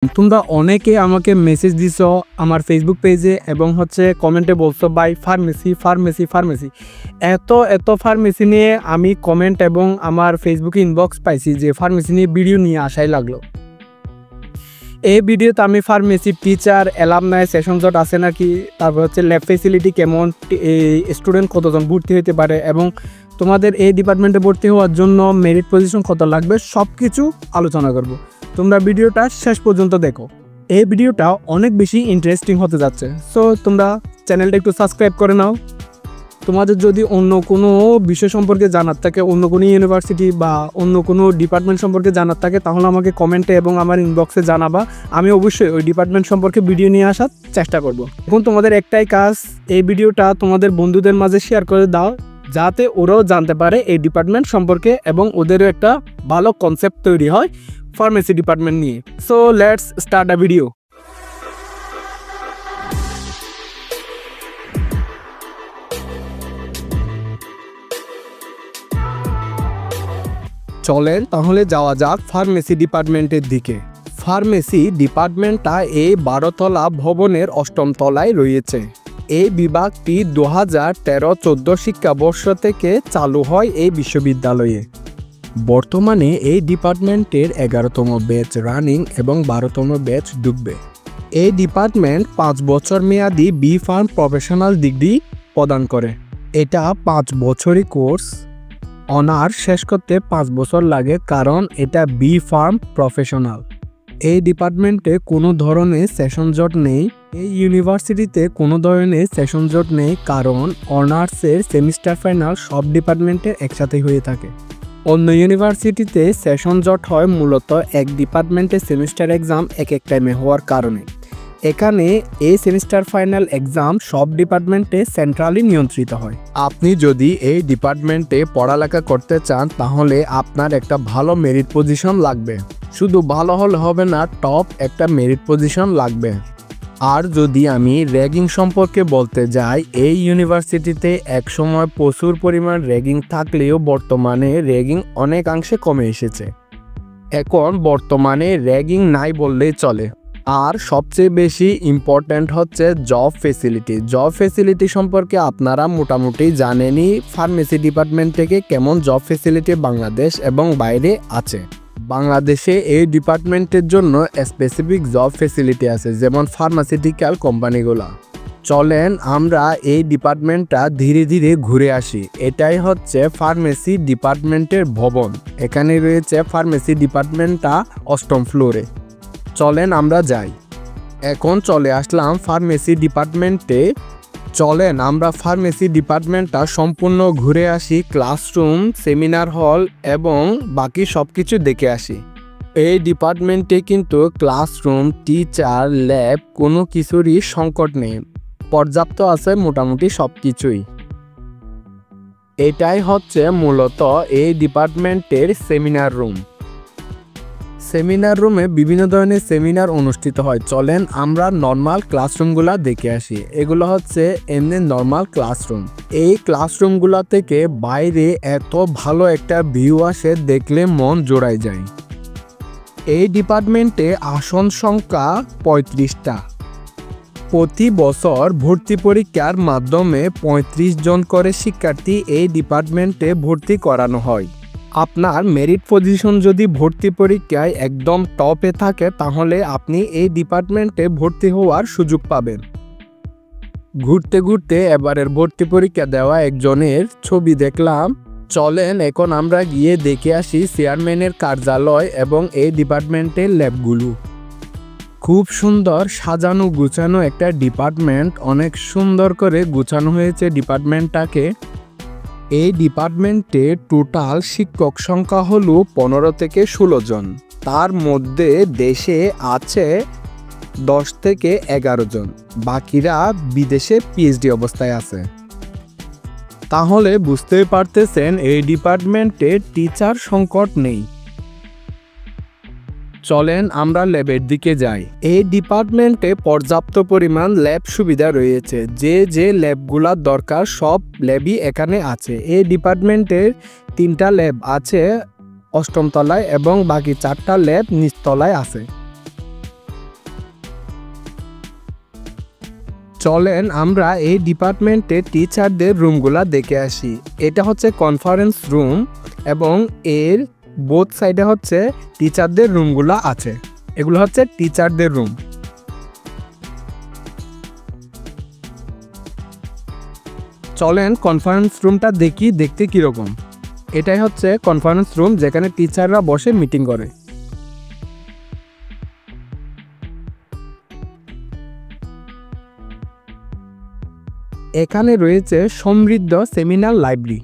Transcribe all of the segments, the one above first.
তোমরা অনেকে আমাকে মেসেজ দিছো আমার ফেসবুক পেজে এবং কমেন্টে বলছো ভাই ফার্মেসি এত ফার্মেসি নিয়ে আমি কমেন্ট এবং আমার ফেসবুকে ইনবক্স পাইছি যে ফার্মেসি নিয়ে ভিডিও নিয়ে আসাই লাগলো। এই ভিডিওতে আমি ফার্মেসি টিচার অ্যালামনাই সেশন জট আছে নাকি, তারপর ল্যাব ফেসিলিটি কেমন, স্টুডেন্ট কতজন ভর্তি হতে পারে এবং তোমাদের এই ডিপার্টমেন্টে ভর্তি হওয়ার জন্য মেরিট পজিশন কত লাগবে সব কিছু আলোচনা করব। তোমরা ভিডিওটা শেষ পর্যন্ত দেখো, এই ভিডিওটা অনেক বেশি ইন্টারেস্টিং হতে যাচ্ছে। সো তোমরা চ্যানেলটা একটু সাবস্ক্রাইব করে নাও। তোমাদের যদি অন্য কোনো বিষয় সম্পর্কে জানার থাকে, অন্য কোনো ইউনিভার্সিটি বা অন্য কোনো ডিপার্টমেন্ট সম্পর্কে জানার থাকে, তাহলে আমাকে কমেন্টে এবং আমার ইনবক্সে জানাবা। আমি অবশ্যই ওই ডিপার্টমেন্ট সম্পর্কে ভিডিও নিয়ে আসার চেষ্টা করব। এখন তোমাদের একটাই কাজ, এই ভিডিওটা তোমাদের বন্ধুদের মাঝে শেয়ার করে দাও যাতে ওরাও জানতে পারে এই ডিপার্টমেন্ট সম্পর্কে এবং ওদেরও একটা ভালো কনসেপ্ট তৈরি হয় ফার্মেসি ডিপার্টমেন্ট নিয়ে। So let's start a video. চলেন তাহলে যাওয়া যাক ফার্মেসি ডিপার্টমেন্টের দিকে। ফার্মেসি ডিপার্টমেন্টটা এই 12 তলা ভবনের 8ম তলায় রয়েছে। এই বিভাগটি 2013-14 শিক্ষাবর্ষ থেকে চালু হয় এই বিশ্ববিদ্যালয়ে। বর্তমানে এই ডিপার্টমেন্টের 11তম ব্যাচ রানিং এবং 12তম ব্যাচ ঢুকবে। এই ডিপার্টমেন্ট 5 বছর মেয়াদী বি ফার্ম প্রফেশনাল ডিগ্রি প্রদান করে। এটা 5 বছরই কোর্স। অনার্স শেষ করতে 5 বছর লাগে কারণ এটা বি ফার্ম প্রফেশনাল। এই ডিপার্টমেন্টে কোনো ধরনের সেশন জট নেই। এই ইউনিভার্সিটিতে কোনো ধরনের সেশন জট নেই কারণ অনার্সের সেমিস্টার ফাইনাল সব ডিপার্টমেন্টের একসাথে হয়ে থাকে। অন্য ইউনিভার্সিটিতে সেশন জট হয় মূলত এক ডিপার্টমেন্টের সেমিস্টার এক্সাম এক টাইমে হওয়ার কারণে। এখানে এই সেমিস্টার ফাইনাল এক্সাম সব ডিপার্টমেন্টে সেন্ট্রালি নিয়ন্ত্রিত হয়। আপনি যদি এই ডিপার্টমেন্টে পড়ালেখা করতে চান তাহলে আপনার একটা ভালো মেরিট পজিশন লাগবে। শুধু ভালো হলে হবে না, টপ একটা মেরিট পজিশন লাগবে। আর যদি আমি র্যাগিং সম্পর্কে বলতে যাই, এই ইউনিভার্সিটিতে একসময় প্রচুর পরিমাণ র্যাগিং থাকলেও বর্তমানে র্যাগিং অনেকাংশে কমে এসেছে। এখন বর্তমানে র্যাগিং নাই বললেই চলে। আর সবচেয়ে বেশি ইম্পর্ট্যান্ট হচ্ছে জব ফেসিলিটি। জব ফেসিলিটি সম্পর্কে আপনারা মোটামুটি জানেনই ফার্মেসি ডিপার্টমেন্ট থেকে কেমন জব ফেসিলিটি বাংলাদেশ এবং বাইরে আছে। বাংলাদেশে এই ডিপার্টমেন্টের জন্য স্পেসিফিক জব ফেসিলিটি আছে, যেমন ফার্মাসিউটিক্যাল কোম্পানিগুলো। চলেন আমরা এই ডিপার্টমেন্টটা ধীরে ধীরে ঘুরে আসি। এটাই হচ্ছে ফার্মেসি ডিপার্টমেন্টের ভবন। এখানে রয়েছে ফার্মেসি ডিপার্টমেন্টটা 8ম ফ্লোরে। চলেন আমরা যাই। এখন চলে আসলাম ফার্মেসি ডিপার্টমেন্টে। চলেন আমরা ফার্মেসি ডিপার্টমেন্টটা সম্পূর্ণ ঘুরে আসি, ক্লাসরুম, সেমিনার হল এবং বাকি সব কিছু দেখে আসি। এই ডিপার্টমেন্টে কিন্তু ক্লাসরুম, টিচার, ল্যাব কোনো কিছুরই সংকট নেই, পর্যাপ্ত আছে মোটামুটি সব কিছুই। এটাই হচ্ছে মূলত এই ডিপার্টমেন্টের সেমিনার রুম। সেমিনার রুমে বিভিন্ন ধরনের সেমিনার অনুষ্ঠিত হয়। চলেন আমরা নর্মাল ক্লাসরুমগুলো দেখে আসি। এগুলো হচ্ছে এমনি নর্মাল ক্লাসরুম। এই ক্লাসরুমগুলো থেকে বাইরে এত ভালো একটা ভিউ আসে, দেখলে মন জোড়ায় যায়। এই ডিপার্টমেন্টে আসন সংখ্যা 35টা। প্রতি বছর ভর্তি পরীক্ষার মাধ্যমে 35 জন করে শিক্ষার্থী এই ডিপার্টমেন্টে ভর্তি করানো হয়। আপনার মেরিট পজিশন যদি ভর্তি পরীক্ষায় একদম টপে থাকে তাহলে আপনি এই ডিপার্টমেন্টে ভর্তি হওয়ার সুযোগ পাবেন। ঘুরতে ঘুরতে এবারের ভর্তি পরীক্ষা দেওয়া একজনের ছবি দেখলাম। চলেন এখন আমরা গিয়ে দেখে আসি চেয়ারম্যানের কার্যালয় এবং এই ডিপার্টমেন্টের ল্যাবগুলো। খুব সুন্দর সাজানো গুছানো একটা ডিপার্টমেন্ট, অনেক সুন্দর করে গুছানো হয়েছে ডিপার্টমেন্টটাকে। এই ডিপার্টমেন্টে টোটাল শিক্ষক সংখ্যা হলো 15 থেকে 16 জন। তার মধ্যে দেশে আছে 10 থেকে 11 জন, বাকিরা বিদেশে পিএইচডি অবস্থায় আছে। তাহলে বুঝতেই পারতেছেন এই ডিপার্টমেন্টে টিচার সংকট নেই। চলেন আমরা ল্যাবের দিকে যাই। এই ডিপার্টমেন্টে পর্যাপ্ত পরিমাণ ল্যাব সুবিধা রয়েছে। যে ল্যাবগুলোর দরকার সব ল্যাবই এখানে আছে। এই ডিপার্টমেন্টের 3টা ল্যাব আছে 8ম তলায় এবং বাকি 4টা ল্যাব নিচতলায় আছে। চলেন আমরা এই ডিপার্টমেন্টে টিচারদের রুমগুলা দেখে আসি। এটা হচ্ছে কনফারেন্স রুম এবং এর বোথ সাইডে হচ্ছে টিচারদের রুমগুলা আছে। এগুলো হচ্ছে টিচারদের রুম। চলেন কনফারেন্স রুমটা দেখি দেখতে কীরকম। এটাই হচ্ছে কনফারেন্স রুম যেখানে টিচাররা বসে মিটিং করে। এখানে রয়েছে সমৃদ্ধ সেমিনার লাইব্রেরি।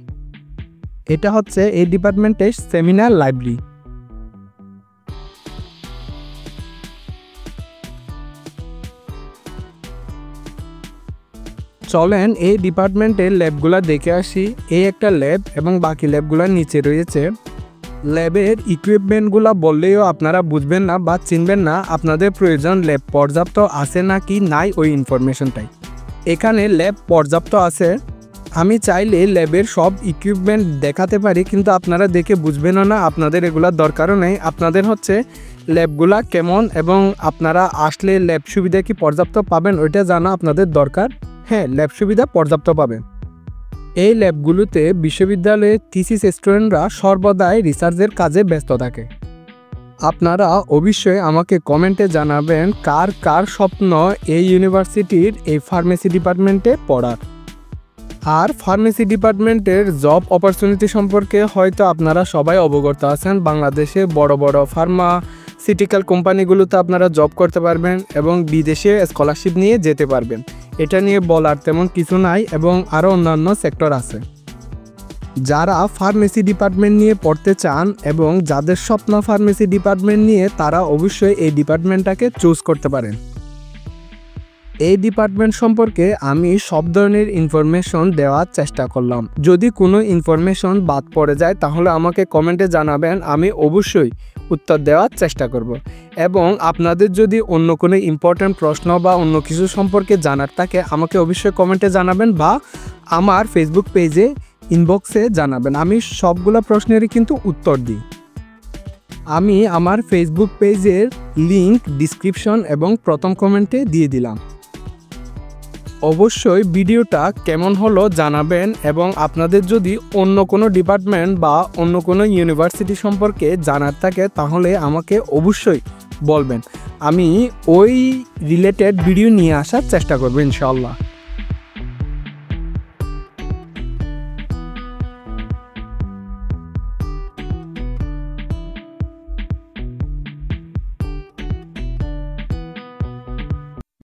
এটা হচ্ছে এই ডিপার্টমেন্টের সেমিনার লাইব্রেরি। চলেন এই ডিপার্টমেন্টের ল্যাবগুলা দেখে আসি। এই একটা ল্যাব এবং বাকি ল্যাবগুলোর নিচে রয়েছে। ল্যাবের ইকুইপমেন্টগুলো বললেও আপনারা বুঝবেন না বা চিনবেন না আপনাদের প্রয়োজন ল্যাব পর্যাপ্ত আছে নাকি নাই ওই ইনফরমেশনটাই। এখানে ল্যাব পর্যাপ্ত আছে। আমি চাইলে ল্যাবের সব ইকুইপমেন্ট দেখাতে পারি, কিন্তু আপনারা দেখে বুঝবেনও না, আপনাদের এগুলোর দরকারও নেই। আপনাদের হচ্ছে ল্যাবগুলা কেমন এবং আপনারা আসলে ল্যাব সুবিধা কি পর্যাপ্ত পাবেন ওইটা জানা আপনাদের দরকার। হ্যাঁ, ল্যাব সুবিধা পর্যাপ্ত পাবেন। এই ল্যাবগুলোতে বিশ্ববিদ্যালয়ের থিসিস স্টুডেন্টরা সর্বদাই রিসার্চের কাজে ব্যস্ত থাকে। আপনারা অবশ্যই আমাকে কমেন্টে জানাবেন কার কার স্বপ্ন এই ইউনিভার্সিটির এই ফার্মেসি ডিপার্টমেন্টে পড়ার। আর ফার্মেসি ডিপার্টমেন্টের জব অপরচুনিটি সম্পর্কে হয়তো আপনারা সবাই অবগত আছেন। বাংলাদেশে বড় বড় ফার্মাসিউটিক্যাল কোম্পানিগুলোতে আপনারা জব করতে পারবেন এবং বিদেশে স্কলারশিপ নিয়ে যেতে পারবেন। এটা নিয়ে বলার তেমন কিছু নাই এবং আরও অন্যান্য সেক্টর আছে। যারা ফার্মেসি ডিপার্টমেন্ট নিয়ে পড়তে চান এবং যাদের স্বপ্ন ফার্মেসি ডিপার্টমেন্ট নিয়ে, তারা অবশ্যই এই ডিপার্টমেন্টটাকে চুজ করতে পারেন। এই ডিপার্টমেন্ট সম্পর্কে আমি সব ধরনের ইনফরমেশন দেওয়ার চেষ্টা করলাম। যদি কোনো ইনফরমেশন বাদ পড়ে যায় তাহলে আমাকে কমেন্টে জানাবেন, আমি অবশ্যই উত্তর দেওয়ার চেষ্টা করব। এবং আপনাদের যদি অন্য কোনো ইম্পর্ট্যান্ট প্রশ্ন বা অন্য কিছু সম্পর্কে জানার থাকে আমাকে অবশ্যই কমেন্টে জানাবেন বা আমার ফেসবুক পেজে ইনবক্সে জানাবেন। আমি সবগুলো প্রশ্নেরই কিন্তু উত্তর দিই। আমি আমার ফেসবুক পেজের লিংক ডিসক্রিপশন এবং প্রথম কমেন্টে দিয়ে দিলাম। অবশ্যই ভিডিওটা কেমন হলো জানাবেন এবং আপনাদের যদি অন্য কোনো ডিপার্টমেন্ট বা অন্য কোনো ইউনিভার্সিটি সম্পর্কে জানার থাকে তাহলে আমাকে অবশ্যই বলবেন। আমি ওই রিলেটেড ভিডিও নিয়ে আসার চেষ্টা করব ইনশাআল্লাহ।